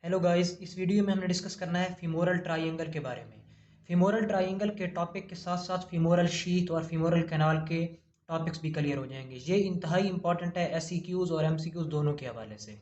Hello guys, इस video में हमने डिस्कस करना है फीमोरल ट्रायंगल के बारे में। फीमोरल ट्रायंगल के टॉपिक के साथ साथ फीमोरल शीथ और फीमोरल कैनाल के टॉपिक्स भी क्लियर हो जाएंगे। ये इंतहाई इंपॉर्टेंट है एससीक्यूज और एमसीक्यूज दोनों के हवाले से।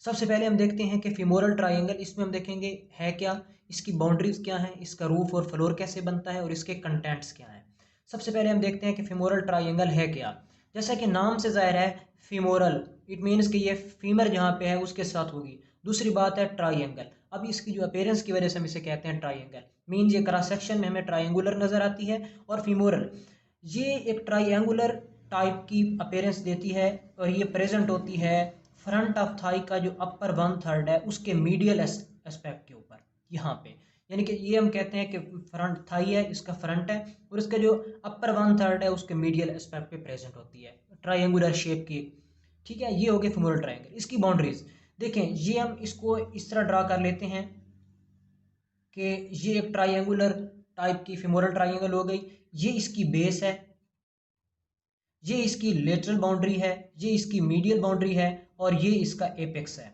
सबसे पहले हम देखते हैं कि फीमोरल ट्रायंगल, इसमें हम देखेंगे है क्या, इसकी बाउंड्रीज क्या हैं, इसका रूफ और फ्लोर कैसे बनता है और इसके कंटेंट्स क्या हैं। सबसे पहले हम देखते हैं कि फीमोरल ट्रायंगल है क्या। जैसा कि नाम से जाहिर है, फीमोरल इट मीन्स कि ये फीमर जहाँ पे है उसके साथ होगी। दूसरी बात है ट्रायंगल। अब इसकी जो अपेयरेंस की वजह से हम इसे कहते हैं ट्रायंगल, मीन ये क्रॉस सेक्शन में हमें ट्रायंगुलर नजर आती है। और फीमोरल ये एक ट्रायंगुलर टाइप की अपेयरेंस देती है और ये प्रेजेंट होती है फ्रंट ऑफ थाई का जो अपर वन थर्ड है उसके मीडियल एस्पेक्ट के ऊपर, यहाँ पे। यानी कि ये हम कहते हैं कि फ्रंट थाई है, इसका फ्रंट है और इसका जो अपर वन थर्ड है उसके मीडियल एस्पेक्ट पे प्रेजेंट होती है ट्रायंगुलर शेप की। ठीक है, ये हो गया फीमोरल ट्रायंगल। इसकी बाउंड्रीज देखें, ये हम इसको इस तरह ड्रा कर लेते हैं कि ये एक ट्रायंगुलर टाइप की फीमोरल ट्रायंगल हो गई। ये इसकी बेस है, ये इसकी लेटरल बाउंड्री है, ये इसकी मीडियल बाउंड्री है और ये इसका एपेक्स है।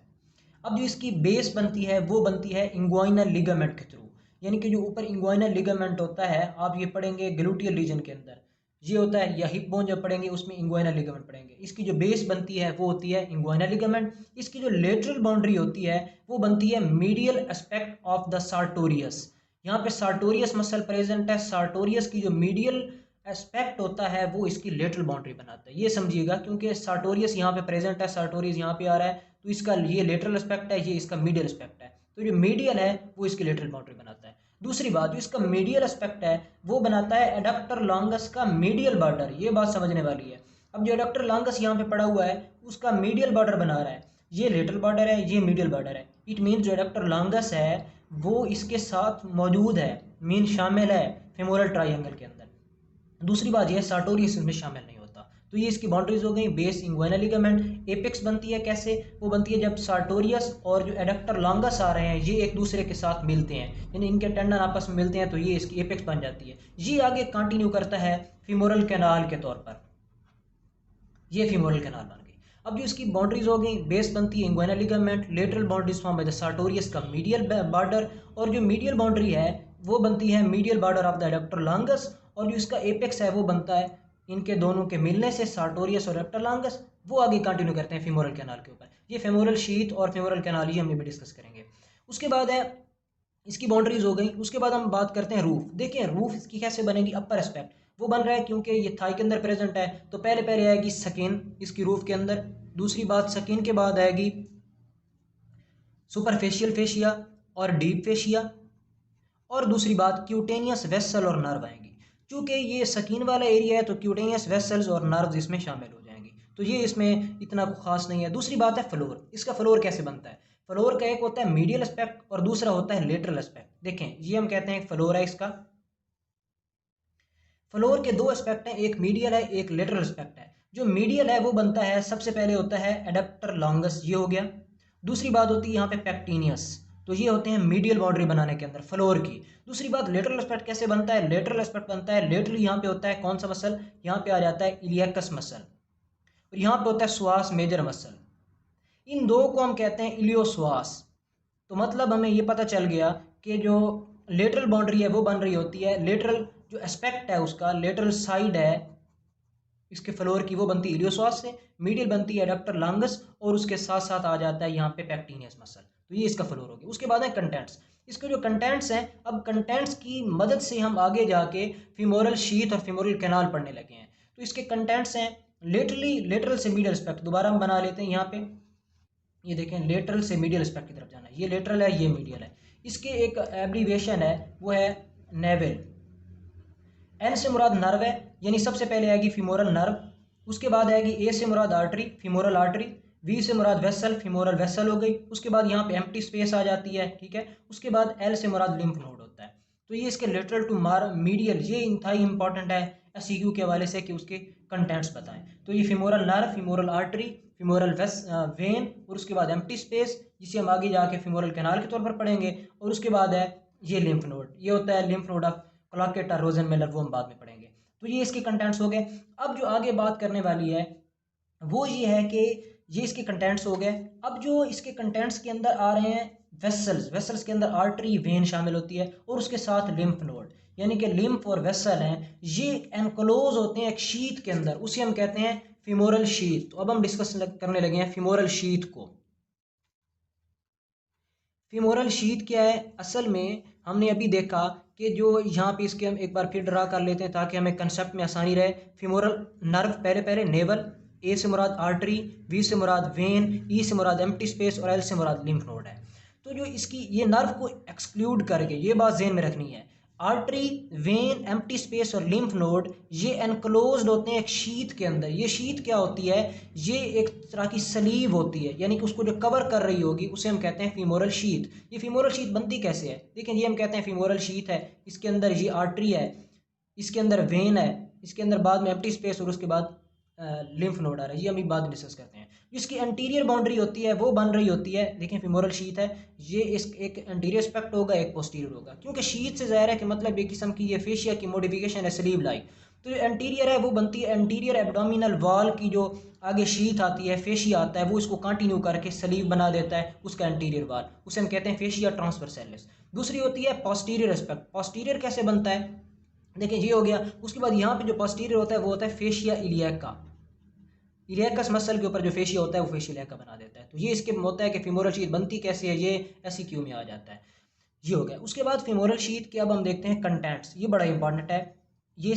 अब जो इसकी बेस बनती है वो बनती है इंग्वाइनल लिगामेंट के थ्रू। यानी कि जो ऊपर इंग्वाइनल लिगामेंट होता है, आप ये पढ़ेंगे ग्लूटियल रीजन के अंदर, ये होता है, या हिप बोन जब पढ़ेंगे उसमें इंग्वाइनल लिगामेंट पढ़ेंगे। इसकी जो बेस बनती है वो होती है इंग्वाइनल लिगामेंट। इसकी जो लेटरल बाउंड्री होती है वो बनती है medial aspect of the sartorius. यहाँ पे सार्टोरियस मसल प्रेजेंट है, सार्टोरियस की जो मीडियल एस्पेक्ट होता है वो इसकी लेटरल बाउंड्री बनाता है। ये समझिएगा, क्योंकि सार्टोरियस यहाँ पे प्रेजेंट है, सार्टोरियस यहाँ पे आ रहा है, तो इसका ये लेटरल एस्पेक्ट है, ये इसका मीडियल एस्पेक्ट है। तो जो मीडियल है वो इसकी लेटरल बाउंड्री बनाता है। दूसरी बात, जो इसका मीडियल एस्पेक्ट है वो बनाता है एडक्टर लॉन्गस का मीडियल बॉर्डर। ये बात समझने वाली है। अब जो एडक्टर लॉन्गस यहाँ पे पड़ा हुआ है उसका मीडियल बॉर्डर बना रहा है, ये लेटरल बॉर्डर है, ये मीडियल बॉर्डर है। इट मीन जो एडक्टर लॉन्गस है वो इसके साथ मौजूद है, मीन शामिल है फेमोरल ट्रायंगल के अंदर। दूसरी बात यह सार्टोरियस इसमें शामिल नहीं होता। तो ये इसकी बाउंड्रीज हो गई। Base inguinal ligament. एपेक्स बनती है कैसे, वो बनती है जब सार्टोरियस और जो एडक्टर लॉन्गस आ रहे हैं ये एक दूसरे के साथ मिलते हैं, यानी इनके टेंडन आपस में मिलते हैं, तो ये इसकी एपेक्स बन जाती है। ये आगे कंटिन्यू करता है फीमोरल कैनाल के तौर पर, ये फीमोरल कैनाल बन गई। अब जो इसकी बाउंड्रीज हो गई, बेस बनती है inguinal ligament, lateral boundaries form by the sartorius का मीडियल बॉर्डर, और जो मीडियल बाउंड्री है वो बनती है medial border of the adductor longus, और जो इसका एपेक्स है वो बनता है इनके दोनों के मिलने से सार्टोरियस और एडक्टर लॉन्गस। वो आगे कंटिन्यू करते हैं फीमोरल कैनाल के ऊपर। ये फेमोरल शीथ और फेमोरल कैनाल ये हम भी डिस्कस करेंगे। उसके बाद है, इसकी बाउंड्रीज हो गई। उसके बाद हम बात करते हैं रूफ। देखिए रूफ इसकी कैसे बनेगी, अपर एस्पेक्ट वो बन रहा है क्योंकि ये थाई के अंदर प्रेजेंट है, तो पहले पहले आएगी स्किन इसकी रूफ के अंदर। दूसरी बात, स्किन के बाद आएगी सुपरफेशियल फेशिया और डीप फेशिया, और दूसरी बात क्यूटेनियस वेसल और नर्व आएंगी। चूंकि ये स्किन वाला एरिया है तो क्यूटेनियस वेसल्स और नर्व्स इसमें शामिल हो जाएंगी, तो ये इसमें इतना खास नहीं है। दूसरी बात है फ्लोर। इसका फ्लोर कैसे बनता है, फ्लोर का एक होता है मीडियल एस्पेक्ट और दूसरा होता है लेटरल एस्पेक्ट। देखें ये हम कहते हैं फ्लोर है इसका। फ्लोर के दो एस्पेक्ट हैं, एक मीडियल है एक लेटरल एस्पेक्ट है। जो मीडियल है वो बनता है, सबसे पहले होता है एडक्टर लॉन्गस, ये हो गया। दूसरी बात होती है यहाँ पे पैक्टिनियस, तो ये होते हैं मीडियल बाउंड्री बनाने के अंदर फ्लोर की। दूसरी बात, लेटरल एस्पेक्ट कैसे बनता है, लेटरल एस्पेक्ट बनता है लेटरल, यहाँ पे होता है कौन सा मसल, यहाँ पे आ जाता है इलियकस मसल, और यहाँ पे होता है श्वास मेजर मसल। इन दो को हम कहते हैं इलियोश्वास। तो मतलब हमें ये पता चल गया कि जो लेटरल बाउंड्री है वो बन रही होती है, लेटरल जो एस्पेक्ट है उसका, लेटरल साइड है इसके फ्लोर की, वो बनती है इलियोश्वास से, मीडियल बनती है एडक्टर लॉन्गस, और उसके साथ साथ आ जाता है यहाँ पे पैक्टिनियस मसल। तो ये इसका फ्लोर हो गया। उसके बाद है कंटेंट्स। इसके जो कंटेंट्स हैं, अब कंटेंट्स की मदद से हम आगे जाके फीमोरल शीथ और फीमोरल कैनाल पढ़ने लगे हैं। तो इसके कंटेंट्स हैं लेटरली, लेटरल से मीडियल एस्पेक्ट, दोबारा हम बना लेते हैं यहाँ पे। ये देखें लेटरल से मीडियल एस्पेक्ट की तरफ जाना है, ये लेटरल है ये मीडियल है। इसके एक एब्रीविएशन है वो है नेवल। एन से मुराद नर्व है, यानी सबसे पहले आएगी फीमोरल नर्व, उसके बाद आएगी ए से मुराद आर्टरी, फीमोरल आर्टरी। वी से मुराद वेसल, फीमोरल वेसल हो गई। उसके बाद यहाँ पे एम्प्टी स्पेस आ जाती है, ठीक है। उसके बाद एल से मुराद लिम्फ नोड होता है। तो ये इसके लेटरल टू मार मीडियल, ये इंतहाई इंपॉर्टेंट है एससीक्यू के हवाले से कि उसके कंटेंट्स बताएं। तो ये femoral nerve, femoral artery, femoral when, और उसके बाद एम्प्टी स्पेस जिसे हम आगे जाके फीमोरल कैनाल के तौर पर पढ़ेंगे, और उसके बाद है ये लिम्फ नोड, ये होता है लिम्फ नोड ऑफ क्लॉकेटा रोजनमेलर, वो हम बाद में पढ़ेंगे। तो ये इसके कंटेंट्स हो गए। अब जो आगे बात करने वाली है वो ये है कि ये इसके कंटेंट्स हो गए। अब जो इसके कंटेंट्स के अंदर आ रहे हैं वेसल्स के अंदर आर्टरी वेन शामिल होती है और उसके साथ लिम्फ नोड, यानी कि लिम्फ और वेसल हैं, ये एनक्लोज होते हैं एक शीथ के अंदर, उसे हम कहते हैं फीमोरल शीथ। तो अब हम डिस्कस करने लगे हैं फीमोरल शीथ को। फीमोरल शीथ क्या है? असल में हमने अभी देखा कि जो यहाँ पे इसके हम एक बार फिर ड्रा कर लेते हैं ताकि हमें कंसेप्ट में आसानी रहे। फीमोरल नर्व, पहले पहले नेवल, ए से मुराद आर्टरी, वी से मुराद वेन, ई से मुराद एम्प्टी स्पेस और एल से मुराद लिम्फ नोड है। तो जो इसकी ये नर्व को एक्सक्लूड करके ये बात ज़हन में रखनी है, आर्टरी, वेन, एम्प्टी स्पेस और लिम्फ नोड ये एनक्लोज्ड होते हैं एक शीथ के अंदर। ये शीथ क्या होती है? ये एक तरह की सलीव होती है, यानी कि उसको जो कवर कर रही होगी उसे हम कहते हैं फीमोरल शीथ। ये फीमोरल शीथ बनती कैसे है? देखिए, ये हम कहते हैं फीमोरल शीथ है, इसके अंदर ये आर्टरी है, इसके अंदर वेन है, इसके अंदर बाद में एम्प्टी स्पेस और उसके बाद लिम्फ नोड आ रहा है। ये हम बाद में डिस्कस करते हैं। जिसकी एंटीरियर बाउंड्री होती है वो बन रही होती है, देखें फीमोरल शीथ है, ये इस एक एंटीरियर एस्पेक्ट होगा, एक पोस्टीरियर होगा, क्योंकि शीथ से ज़ाहिर है कि मतलब एक किस्म की ये फेशिया की मॉडिफिकेशन है स्लीव लाइक। तो जो एंटीरियर है वो बनती है एंटीरियर एब्डोमिनल वॉल की, जो आगे शीथ आती है, फेशिया आता है, वो इसको कंटिन्यू करके स्लीव बना देता है, उसका एंटीरियर वॉल, उसे हम कहते हैं फेशिया ट्रांसवर्सैलिस। दूसरी होती है पोस्टीरियर एस्पेक्ट। पोस्टीरियर कैसे बनता है? देखिए, ये हो गया। उसके बाद यहाँ पे जो पोस्टीरियर होता है वो होता है फेशिया इलियाका। इलियाकस मसल के ऊपर जो फेशिया होता है वो फेशिया इलियाका बना देता है। तो ये इसके होता है कि फीमोरल शीथ बनती कैसे है, ये एससीक्यू में आ जाता है। ये हो गया। उसके बाद फीमोरल शीथ के अब हम देखते हैं कंटेंट्स। ये बड़ा इंपॉर्टेंट है, ये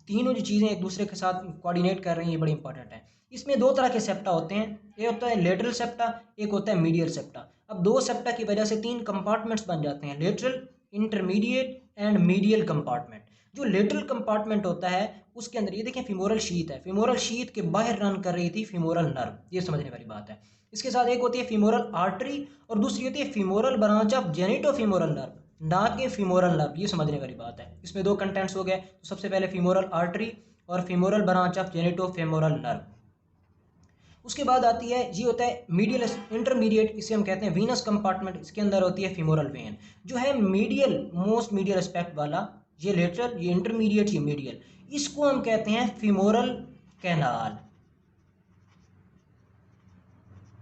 तीनों जो चीज़ें एक दूसरे के साथ कोऑर्डिनेट कर रही हैं, ये बड़ी इंपॉर्टेंट है। इसमें दो तरह के सेप्टा होते हैं, एक होता है लेटरल सेप्टा, एक होता है मीडियल सेप्टा। अब दो सेप्टा की वजह से तीन कंपार्टमेंट्स बन जाते हैं, lateral, intermediate and medial compartment. जो लेटरल कंपार्टमेंट होता है उसके अंदर ये देखें फीमोरल शीथ है, फीमोरल शीथ के बाहर रन कर रही थी फीमोरल नर्व, ये समझने वाली बात है। इसके साथ एक होती है फीमोरल आर्टरी और दूसरी होती है फीमोरल ब्रांच ऑफ जेनिटोफीमोरल नर्व, ना कि फीमोरल नर्व, ये समझने वाली बात है। इसमें दो कंटेंट्स हो गए। तो सबसे पहले फीमोरल आर्टरी और फीमोरल ब्रांच ऑफ जेनिटोफीमोरल नर्व। उसके बाद आती है, ये होता है मीडियल इंटरमीडिएट, इसे हम कहते हैं वीनस कंपार्टमेंट। इसके अंदर होती है फीमोरल वेन, जो है मीडियल, मोस्ट मीडियल एस्पेक्ट वाला, ये लेटरल, ये इंटरमीडिएट, ये मीडियल। इसको हम कहते हैं फीमोरल कैनाल,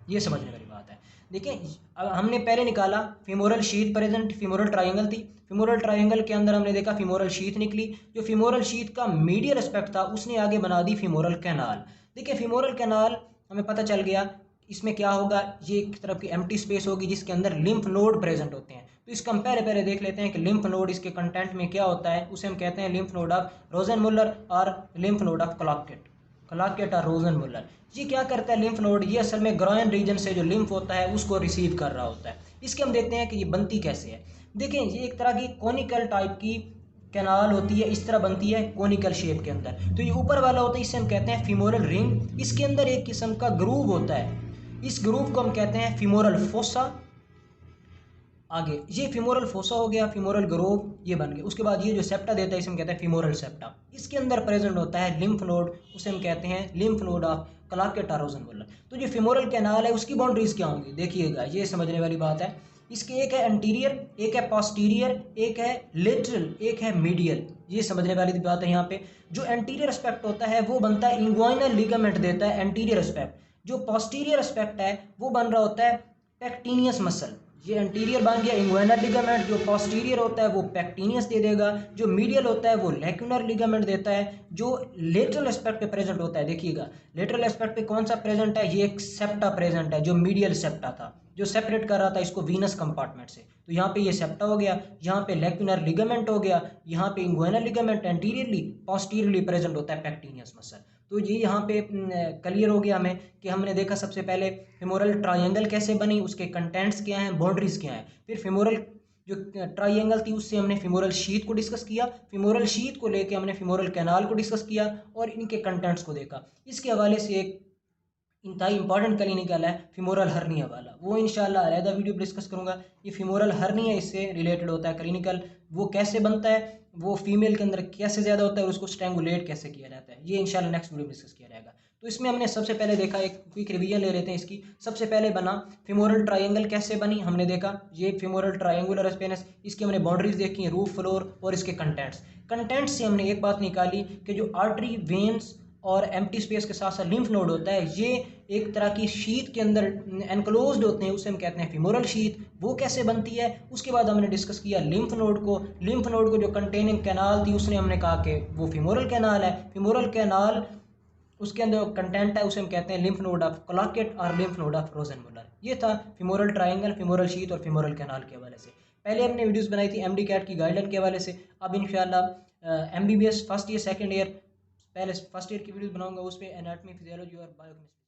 ये समझने वाली बात है। देखिए, अब हमने पहले निकाला femoral sheath present, femoral triangle थी, फीमोरल ट्रायंगल के अंदर हमने देखा फीमोरल शीथ निकली। जो फीमोरल शीथ का मीडियल एस्पेक्ट था उसने आगे बना दी फीमोरल कैनाल। देखिए, फीमोरल कैनाल हमें पता चल गया, इसमें क्या होगा, ये एक तरफ की एम्प्टी स्पेस होगी जिसके अंदर लिम्फ नोड प्रेजेंट होते हैं। तो इसका हम पहले पहले देख लेते हैं कि लिम्फ नोड इसके कंटेंट में क्या होता है। उसे हम कहते हैं लिम्फ नोड ऑफ रोजनमुलर और लिम्फ नोड ऑफ क्लॉकेट, क्लॉकेट और रोजनमुलर। ये क्या करता है लिम्फ नोड? ये असल में ग्रॉइन रीजन से जो लिम्फ होता है उसको रिसीव कर रहा होता है। इसके हम देखते हैं कि ये बनती कैसे है। देखें, ये एक तरह की कॉनिकल टाइप की कैनाल होती है, इस तरह बनती है कॉनिकल शेप के अंदर। तो ये ऊपर वाला होता है, इसे हम कहते हैं फीमोरल रिंग। इसके अंदर एक किस्म का ग्रूव होता है, इस ग्रूव को हम कहते हैं फीमोरल फोसा। आगे ये फीमोरल फोसा हो गया, फीमोरल ग्रोव ये बन गया। उसके बाद ये जो सेप्टा देता है इसे हम कहते हैं फीमोरल सेप्टा। इसके अंदर प्रेजेंट होता है लिम्फ नोड, उसे हम कहते हैं लिम्फ नोड ऑफ क्लॉकेट और रोजनमुलर। तो जो फीमोरल कैनाल है उसकी बाउंड्रीज क्या होंगी, देखिएगा, ये समझने वाली बात है। इसके एक है एंटीरियर, एक है पोस्टीरियर, एक है लेटरल, एक है मीडियल, ये समझने वाली बात है। यहाँ पे जो एंटीरियर एस्पेक्ट होता है वो बनता है इंग्वाइनल लिगामेंट देता है एंटीरियर एस्पेक्ट। जो पोस्टीरियर एस्पेक्ट है वो बन रहा होता है पेक्टिनियस मसल। ये एंटीरियर बन गया इंग्वाइनल लिगामेंट, जो पोस्टीरियर होता है वो पेक्टिनियस दे देगा, जो मीडियल होता है वो लैक्यूनर लिगामेंट देता है। जो लेटरल एस्पेक्ट पे प्रेजेंट होता है, देखिएगा लेटरल एस्पेक्ट पे कौन सा प्रेजेंट है, ये एक सेप्टा प्रेजेंट है, जो मीडियल सेप्टा था, जो सेपरेट कर रहा था इसको वीनस कंपार्टमेंट से। तो यहाँ पे ये सेप्टा हो गया, यहाँ पे लैक्यूनर लिगामेंट हो गया, यहाँ पे inguinal ligament anteriorly posteriorly present होता है पेक्टिनियस मसल। तो ये यहाँ पे क्लियर हो गया हमें कि हमने देखा सबसे पहले फेमोरल ट्रायंगल कैसे बनी, उसके कंटेंट्स क्या हैं, बाउंड्रीज क्या हैं। फिर फेमोरल जो ट्रायंगल थी उससे हमने फेमोरल शीथ को डिस्कस किया, फेमोरल शीथ को लेके हमने फेमोरल कैनाल को डिस्कस किया और इनके कंटेंट्स को देखा। इसके हवाले से एक इंतहाई इंपॉर्टेंट क्लिनिकल है फीमोरल हर्निया वाला, वो इंशाल्लाह अलहदा वीडियो पर डिस्कस करूंगा। ये फीमोरल हर्निया इससे रिलेटेड होता है क्लिनिकल, वो कैसे बनता है, वो फीमेल के अंदर कैसे ज़्यादा होता है और उसको स्ट्रैंगुलेट कैसे किया जाता है, ये इंशाल्लाह नेक्स्ट वीडियो में डिस्कस किया जाएगा। तो इसमें हमने सबसे पहले देखा, एक क्विक रिवीजन ले लेते हैं इसकी। सबसे पहले बना फीमोरल ट्रायंगल कैसे बनी, हमने देखा ये फीमोरल ट्रायंगुलर स्पेनस, इसकी हमने बाउंड्रीज देखी, रूफ फ्लोर और इसके कंटेंट्स। कंटेंट्स से हमने एक बात निकाली कि जो आर्टरी वेन्स और एम्प्टी स्पेस के साथ साथ लिम्फ नोड होता है, ये एक तरह की शीत के अंदर एनक्लोज्ड होते हैं, उसे हम कहते हैं फीमोरल शीत। वो कैसे बनती है उसके बाद हमने डिस्कस किया लिम्फ नोड को। लिम्फ नोड को जो कंटेनिंग कैनाल थी उसने हमने कहा कि वो फीमोरल कैनाल है। फीमोरल कैनाल उसके अंदर कंटेंट है उसे हम कहते हैं लिम्फ नोड ऑफ क्लॉकेट और लिम्फ नोड ऑफ रोजनमुलर। ये था फीमोरल ट्रायंगल, फीमोरल शीथ और फीमोरल कैनाल के हवाले से। पहले हमने वीडियोस बनाई थी एमडी कैट की गाइडलाइन के हवाले से। अब इंशाल्लाह MBBS first year second year, पहले फर्स्ट ईयर की वीडियोस बनाऊंगा, उस पर एनाटॉमी फिजियोलॉजी और बायोकेमिस्ट्री